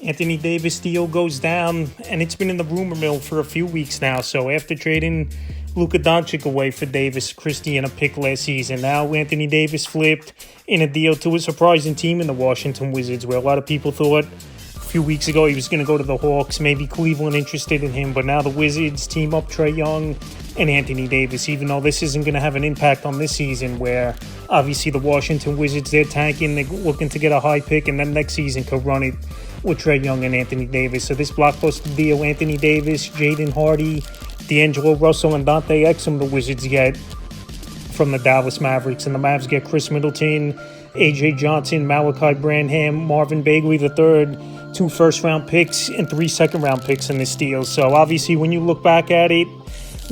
Anthony Davis deal goes down, and it's been in the rumor mill for a few weeks now. So after trading Luka Doncic away for Davis Christie in a pick last season, now Anthony Davis flipped in a deal to a surprising team in the Washington Wizards, where a lot of people thought a few weeks ago he was going to go to the Hawks, maybe Cleveland interested in him, but now the Wizards team up Trae Young and Anthony Davis, even though this isn't going to have an impact on this season, where obviously the Washington Wizards, they're tanking, they're looking to get a high pick, and then next season could run it with Trae Young and Anthony Davis. So this blockbuster deal, Anthony Davis, Jaden Hardy, D'Angelo Russell, and Dante Exum, the Wizards get from the Dallas Mavericks. And the Mavs get Chris Middleton, A.J. Johnson, Malachi Branham, Marvin Bagley III, 2 first-round picks, and 3 second-round picks in this deal. So obviously when you look back at it,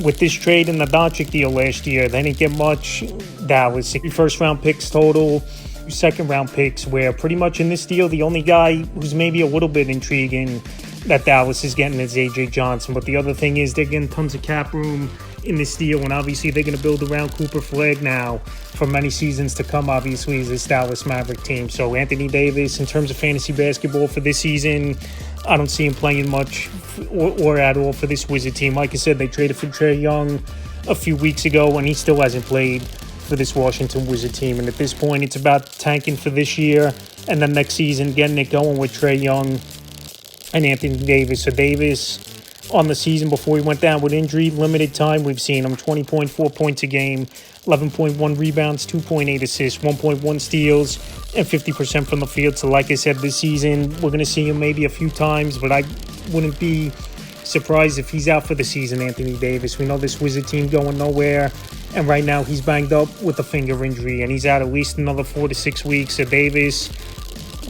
with this trade and the Doncic deal last year, they didn't get much. Dallas, 3 first-round picks total, 2 second-round picks, where pretty much in this deal, the only guy who's maybe a little bit intriguing that Dallas is getting is A.J. Johnson. But the other thing is they're getting tons of cap room in this deal, and obviously they're going to build around Cooper Flag now for many seasons to come, obviously, as this Dallas Maverick team. So Anthony Davis, in terms of fantasy basketball for this season, I don't see him playing much or at all for this Wizard team. Like I said, they traded for Trae Young a few weeks ago, and he still hasn't played for this Washington Wizard team. And at this point, it's about tanking for this year and then next season, getting it going with Trae Young and Anthony Davis. So Davis, on the season before he went down with injury, limited time, we've seen him 20.4 points a game, 11.1 rebounds, 2.8 assists, 1.1 steals, and 50% from the field. So like I said, this season, we're going to see him maybe a few times, but I wouldn't be surprised if he's out for the season, Anthony Davis. We know this Wizard team going nowhere, and right now he's banged up with a finger injury, and he's out at least another 4 to 6 weeks. So Davis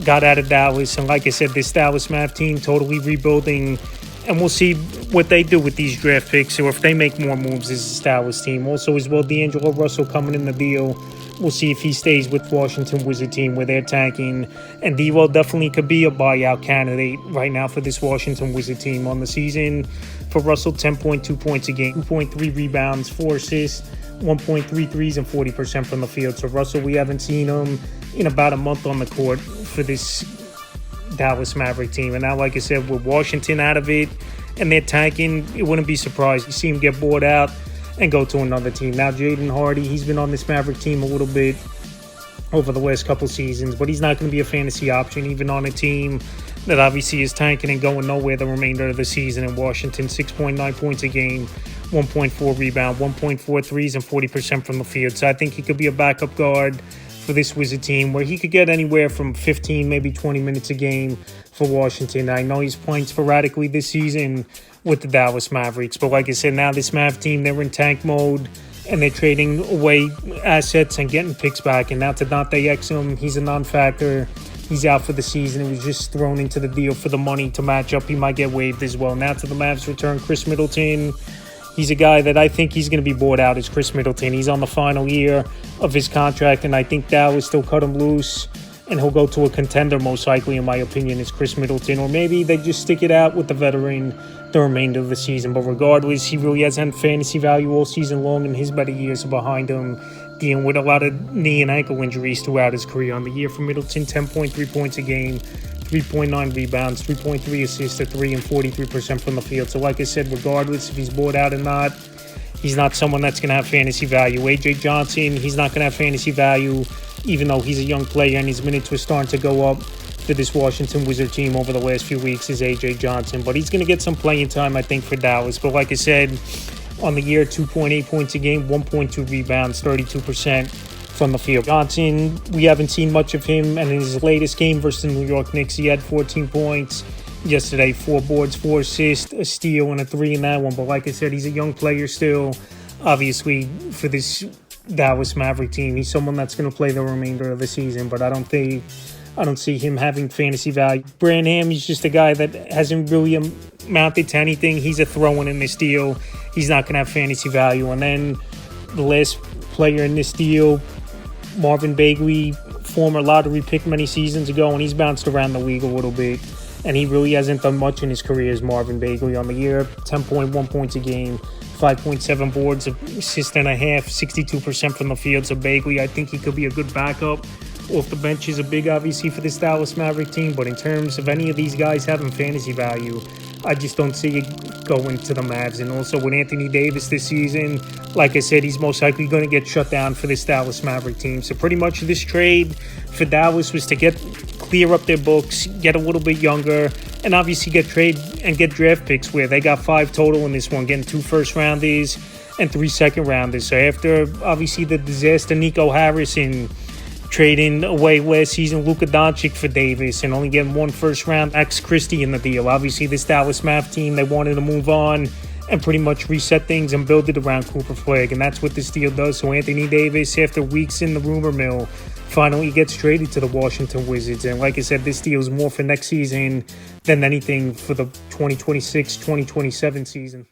got out of Dallas, and like I said, this Dallas Mav team totally rebuilding, and we'll see what they do with these draft picks, or if they make more moves as this Dallas team. Also, as well, D'Angelo Russell coming in the deal. We'll see if he stays with Washington Wizard team where they're tanking. And D-Well definitely could be a buyout candidate right now for this Washington Wizard team. On the season, for Russell, 10.2 points a game, 2.3 rebounds, 4 assists, 1.3 threes, and 40% from the field. So Russell, we haven't seen him in about a month on the court for this Dallas Maverick team. And now, like I said, with Washington out of it and they're tanking, it wouldn't be surprised to see him get bought out and go to another team. Now, Jaden Hardy, he's been on this Maverick team a little bit over the last couple seasons, but he's not going to be a fantasy option, even on a team that obviously is tanking and going nowhere the remainder of the season. In Washington, 6.9 points a game, 1.4 rebound, 1.4 threes, and 40% from the field. So I think he could be a backup guard for this Wizard team, where he could get anywhere from 15, maybe 20 minutes a game for Washington. I know he's playing sporadically this season with the Dallas Mavericks, but like I said, now this Mav team, they're in tank mode, and they're trading away assets and getting picks back. And now to Dante Exum, he's a non-factor. He's out for the season. He was just thrown into the deal for the money to match up. He might get waived as well. Now to the Mavs return Chris Middleton. He's a guy that I think he's going to be bought out, as Chris Middleton. He's on the final year of his contract, and I think Dallas still cut him loose, and he'll go to a contender most likely, in my opinion, is Chris Middleton. Or maybe they just stick it out with the veteran the remainder of the season. But regardless, he really hasn't had fantasy value all season long, and his better years are behind him, dealing with a lot of knee and ankle injuries throughout his career. On the year for Middleton, 10.3 points a game, 3.9 rebounds, 3.3 assists, a 3, and 43% from the field. So like I said, regardless if he's bought out or not, he's not someone that's going to have fantasy value. A.J. Johnson, he's not going to have fantasy value, even though he's a young player and his minutes were starting to go up for this Washington Wizard team over the last few weeks, is A.J. Johnson. But he's going to get some playing time, I think, for Dallas. But like I said, on the year, 2.8 points a game, 1.2 rebounds, 32% from the field. Johnson, we haven't seen much of him, and in his latest game versus the New York Knicks, he had 14 points. Yesterday, 4 boards, 4 assists, a steal, and a 3 in that one. But like I said, he's a young player still. Obviously, for this Dallas Maverick team, he's someone that's going to play the remainder of the season, but I don't see him having fantasy value. Branham, he's just a guy that hasn't really amounted to anything. He's a throw-in in this deal. He's not going to have fantasy value. And then the last player in this deal, Marvin Bagley, former lottery pick many seasons ago, and he's bounced around the league a little bit, and he really hasn't done much in his career as Marvin Bagley. On the year, 10.1 points a game, 5.7 boards, assist and a half, 62% from the field. So Bagley, I think he could be a good backup off the bench is a big, obviously, for this Dallas Maverick team. But in terms of any of these guys having fantasy value, I just don't see it going to the Mavs. And also with Anthony Davis this season, like I said, he's most likely going to get shut down for this Dallas Maverick team. So pretty much this trade for Dallas was to clear up their books, get a little bit younger, and obviously get draft picks, where they got 5 total in this one, getting 2 first-rounders and 3 second-rounders. So after, obviously, the disaster Nico Harrison trading away last season Luka Doncic for Davis and only getting 1 first-round Max Christie in the deal. Obviously, this Dallas Mav team, they wanted to move on and pretty much reset things and build it around Cooper Flagg, and that's what this deal does. So Anthony Davis, after weeks in the rumor mill, finally gets traded to the Washington Wizards. And like I said, this deal is more for next season than anything for the 2026-2027 season.